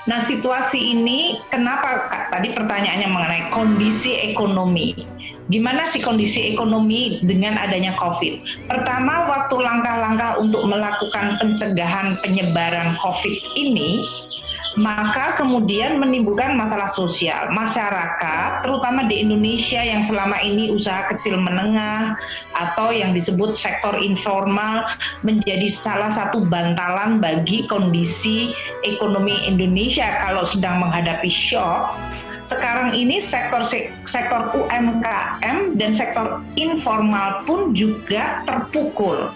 Nah, situasi ini kenapa Kak, tadi pertanyaannya mengenai kondisi ekonomi. Gimana sih kondisi ekonomi dengan adanya COVID? Pertama, waktu langkah-langkah untuk melakukan pencegahan penyebaran COVID ini, maka kemudian menimbulkan masalah sosial. Masyarakat, terutama di Indonesia yang selama ini usaha kecil menengah atau yang disebut sektor informal menjadi salah satu bantalan bagi kondisi ekonomi Indonesia kalau sedang menghadapi shock. Sekarang ini sektor UMKM dan sektor informal pun juga terpukul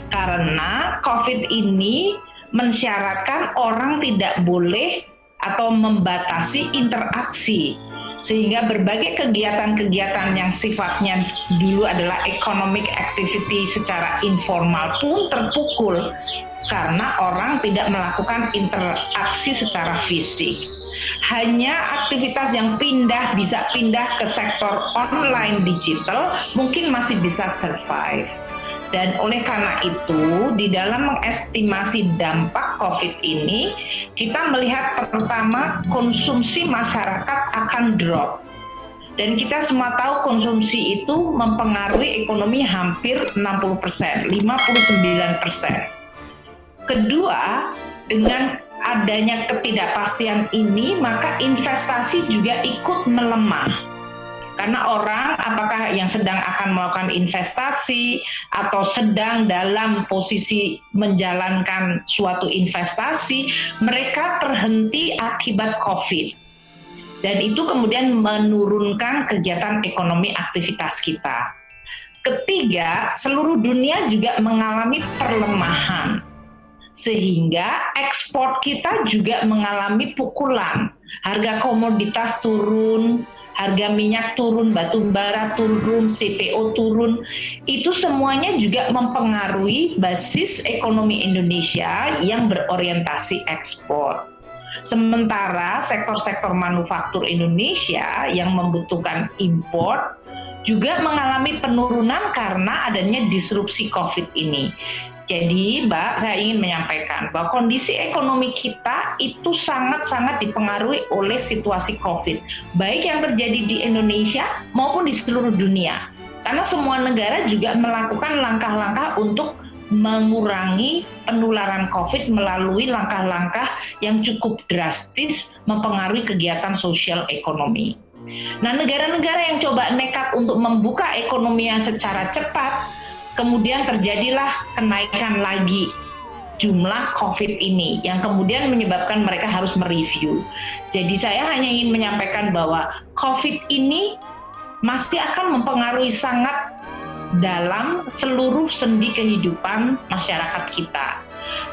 karena COVID ini mensyaratkan orang tidak boleh atau membatasi interaksi, sehingga berbagai kegiatan-kegiatan yang sifatnya dulu adalah economic activity secara informal pun terpukul karena orang tidak melakukan interaksi secara fisik. Hanya aktivitas yang bisa pindah ke sektor online digital mungkin masih bisa survive. Dan oleh karena itu, di dalam mengestimasi dampak COVID ini, kita melihat pertama konsumsi masyarakat akan drop. Dan kita semua tahu konsumsi itu mempengaruhi ekonomi hampir 60%, 59%. Kedua, dengan adanya ketidakpastian ini, maka investasi juga ikut melemah. Karena orang apakah yang sedang akan melakukan investasi atau sedang dalam posisi menjalankan suatu investasi, mereka terhenti akibat COVID. Dan itu kemudian menurunkan kegiatan ekonomi aktivitas kita. Ketiga, seluruh dunia juga mengalami perlemahan. Sehingga ekspor kita juga mengalami pukulan. Harga komoditas turun, harga minyak turun, batu bara turun, CPO turun. Itu semuanya juga mempengaruhi basis ekonomi Indonesia yang berorientasi ekspor. Sementara sektor-sektor manufaktur Indonesia yang membutuhkan impor juga mengalami penurunan karena adanya disrupsi COVID ini. Jadi, Mbak, saya ingin menyampaikan bahwa kondisi ekonomi kita itu sangat-sangat dipengaruhi oleh situasi COVID, baik yang terjadi di Indonesia maupun di seluruh dunia. Karena semua negara juga melakukan langkah-langkah untuk mengurangi penularan COVID melalui langkah-langkah yang cukup drastis mempengaruhi kegiatan sosial ekonomi. Nah, negara-negara yang coba nekat untuk membuka ekonominya secara cepat, kemudian terjadilah kenaikan lagi jumlah COVID ini yang kemudian menyebabkan mereka harus mereview. Jadi saya hanya ingin menyampaikan bahwa COVID ini masih akan mempengaruhi sangat dalam seluruh sendi kehidupan masyarakat kita.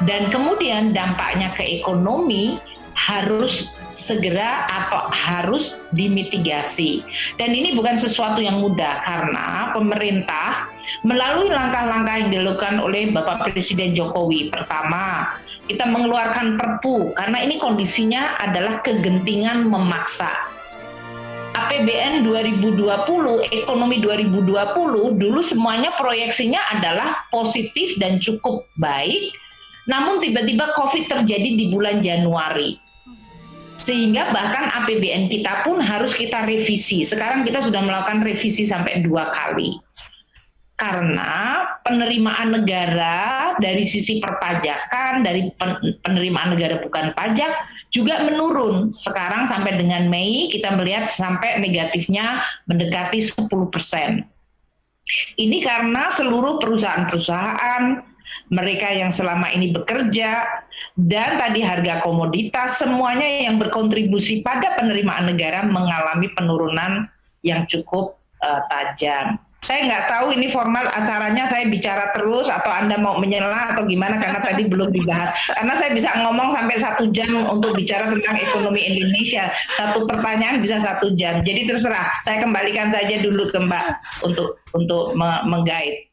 Dan kemudian dampaknya ke ekonomi harus segera atau harus dimitigasi. Dan ini bukan sesuatu yang mudah karena pemerintah melalui langkah-langkah yang dilakukan oleh Bapak Presiden Jokowi. Pertama, kita mengeluarkan Perpu karena ini kondisinya adalah kegentingan memaksa. APBN 2020, ekonomi 2020 dulu semuanya proyeksinya adalah positif dan cukup baik. Namun tiba-tiba COVID terjadi di bulan Januari. Sehingga bahkan APBN kita pun harus kita revisi. Sekarang kita sudah melakukan revisi sampai 2 kali. Karena penerimaan negara dari sisi perpajakan, dari penerimaan negara bukan pajak, juga menurun. Sekarang sampai dengan Mei kita melihat sampai negatifnya mendekati 10%. Ini karena seluruh perusahaan-perusahaan, mereka yang selama ini bekerja, dan tadi harga komoditas, semuanya yang berkontribusi pada penerimaan negara mengalami penurunan yang cukup tajam. Saya nggak tahu ini format acaranya saya bicara terus atau Anda mau menyela atau gimana karena tadi belum dibahas. Karena saya bisa ngomong sampai 1 jam untuk bicara tentang ekonomi Indonesia. Satu pertanyaan bisa 1 jam. Jadi terserah. Saya kembalikan saja dulu ke Mbak untuk menggait.